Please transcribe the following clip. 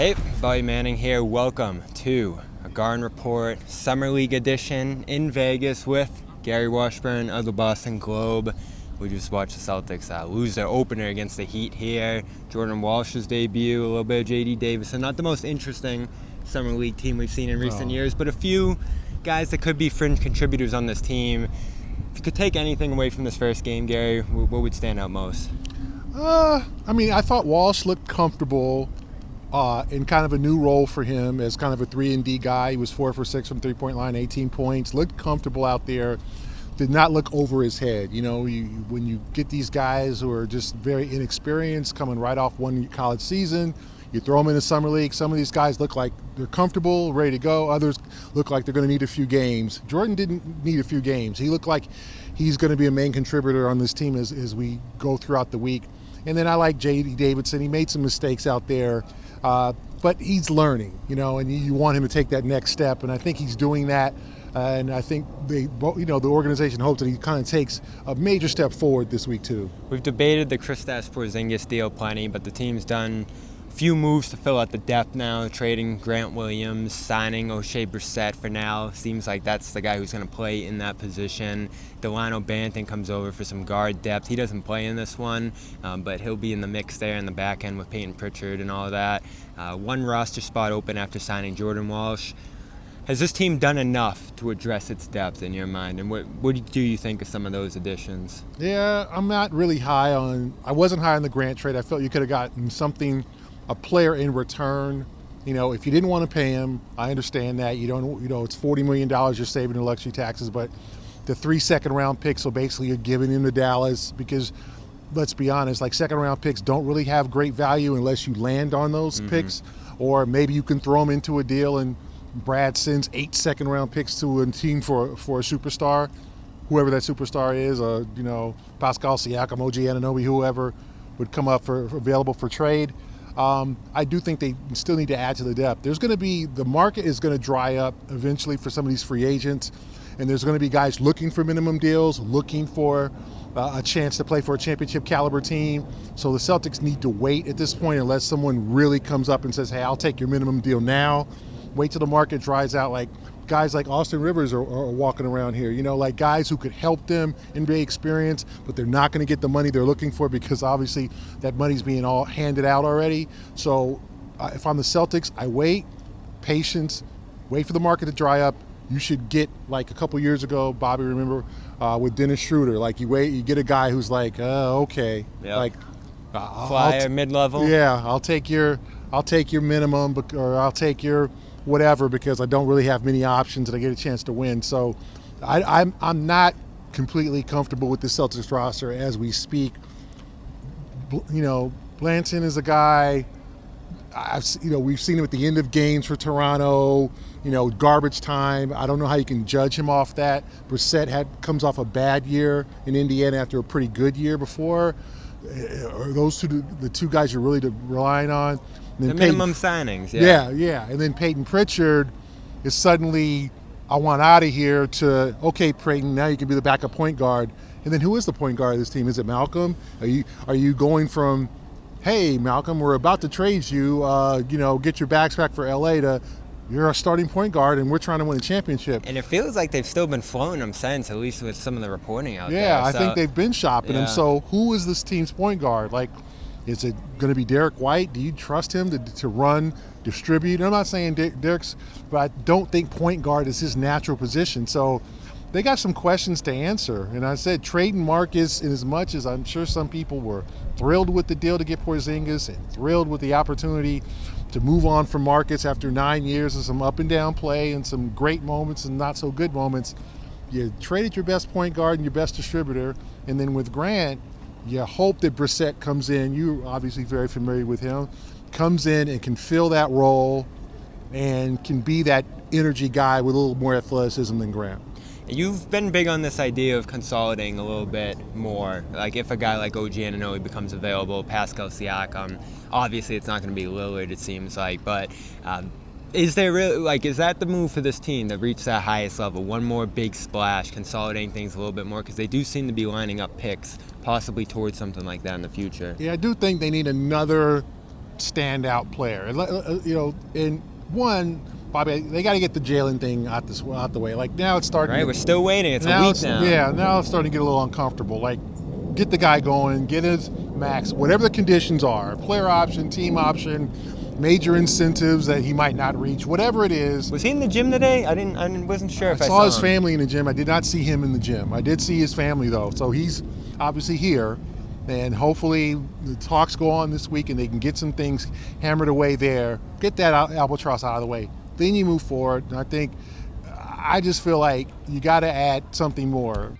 Hey, Bobby Manning here. Welcome to a Garden Report Summer League edition in Vegas with Gary Washburn of the Boston Globe. We just watched the Celtics lose their opener against the Heat here. Jordan Walsh's debut, a little bit of J.D. Davison. Not the most interesting Summer League team we've seen in recent years, but a few guys that could be fringe contributors on this team. If you could take anything away from this first game, Gary, what would stand out most? I thought Walsh looked comfortable in kind of a new role for him as kind of a 3-and-D guy. He was 4 for 6 from three-point line, 18 points. Looked comfortable out there. Did not look over his head. You know, when you get these guys who are just very inexperienced, coming right off one college season, you throw them in the summer league. Some of these guys look like they're comfortable, ready to go. Others look like they're going to need a few games. Jordan didn't need a few games. He looked like he's going to be a main contributor on this team as we go throughout the week. And then I like J.D. Davison. He made some mistakes out there. But he's learning, and you want him to take that next step, and I think he's doing that. And I think the organization hopes that he kind of takes a major step forward this week too. We've debated the Kristaps Porzingis deal plenty, but the team's done a few moves to fill out the depth now, trading Grant Williams, signing Oshae Brissett for now. Seems like that's the guy who's going to play in that position. Delano Banton comes over for some guard depth. He doesn't play in this one, but he'll be in the mix there in the back end with Peyton Pritchard and all of that. One roster spot open after signing Jordan Walsh. Has this team done enough to address its depth in your mind? And what do you think of some of those additions? Yeah, I'm not really I wasn't high on the Grant trade. I felt you could have gotten a player in return. If you didn't want to pay him, I understand that. You don't, it's $40 million you're saving in luxury taxes, but the 3 second-round picks, so basically you're giving him to Dallas because, let's be honest, like second-round picks don't really have great value unless you land on those picks, or maybe you can throw them into a deal and Brad sends 8 second-round picks to a team for a superstar, whoever that superstar is, Pascal Siakam, OG Anunoby, whoever would come up available for trade. I do think they still need to add to the depth. The market is going to dry up eventually for some of these free agents, and there's going to be guys looking for minimum deals, looking for a chance to play for a championship caliber team. So the Celtics need to wait at this point unless someone really comes up and says, hey, I'll take your minimum deal now. Wait till the market dries out. Like guys like Austin Rivers are walking around here, like guys who could help them NBA experience, but they're not going to get the money they're looking for because obviously that money's being all handed out already. So if I'm the Celtics, I wait, patience, wait for the market to dry up. You should get, like a couple years ago, Bobby, remember, with Dennis Schroeder, like you get a guy who's like, okay, yep. Like flyer, mid-level. Yeah, I'll take your minimum, or I'll take your whatever because I don't really have many options and I get a chance to win. So I'm not completely comfortable with the Celtics roster as we speak. Blanton is a guy. We've seen him at the end of games for Toronto. Garbage time. I don't know how you can judge him off that. Brissett comes off a bad year in Indiana after a pretty good year before. Are those the two guys you're really relying on? The minimum signings, yeah. And then Peyton Pritchard is suddenly, I want out of here, to, okay, Peyton, now you can be the backup point guard. And then who is the point guard of this team? Is it Malcolm? Are you going from, hey, Malcolm, we're about to trade you, get your bags back for LA, to you're a starting point guard and we're trying to win a championship. And it feels like they've still been floating him since, at least with some of the reporting out there. Yeah, I think they've been shopping him. So who is this team's point guard? Like, is it going to be Derek White? Do you trust him to run, distribute? And I'm not saying Derek's, but I don't think point guard is his natural position. So they got some questions to answer. And I said trading Marcus, in as much as I'm sure some people were thrilled with the deal to get Porzingis and thrilled with the opportunity to move on from Marcus after 9 years of some up and down play and some great moments and not so good moments. You traded your best point guard and your best distributor. And then with Grant, you hope that Brissett comes in. You're obviously very familiar with him. Comes in and can fill that role and can be that energy guy with a little more athleticism than Grant. You've been big on this idea of consolidating a little bit more. Like if a guy like OG Anunoby becomes available, Pascal Siakam, obviously it's not going to be Lillard, it seems like, but is there really, is that the move for this team to reach that highest level? One more big splash, consolidating things a little bit more, because they do seem to be lining up picks possibly towards something like that in the future. Yeah, I do think they need another standout player. And one, Bobby, they got to get the Jalen thing out the way. Like now it's starting. Right, we're still waiting. It's a week now. Yeah, now it's starting to get a little uncomfortable. Like, get the guy going, get his max, whatever the conditions are, player option, team option, major incentives that he might not reach, whatever it is. Was he in the gym today? I wasn't sure if I saw his him. family in the gym. I did not see him in the gym. I did see his family though, so he's obviously here. And hopefully the talks go on this week and they can get some things hammered away there, get that albatross out of the way. Then you move forward. And I just feel like you got to add something more.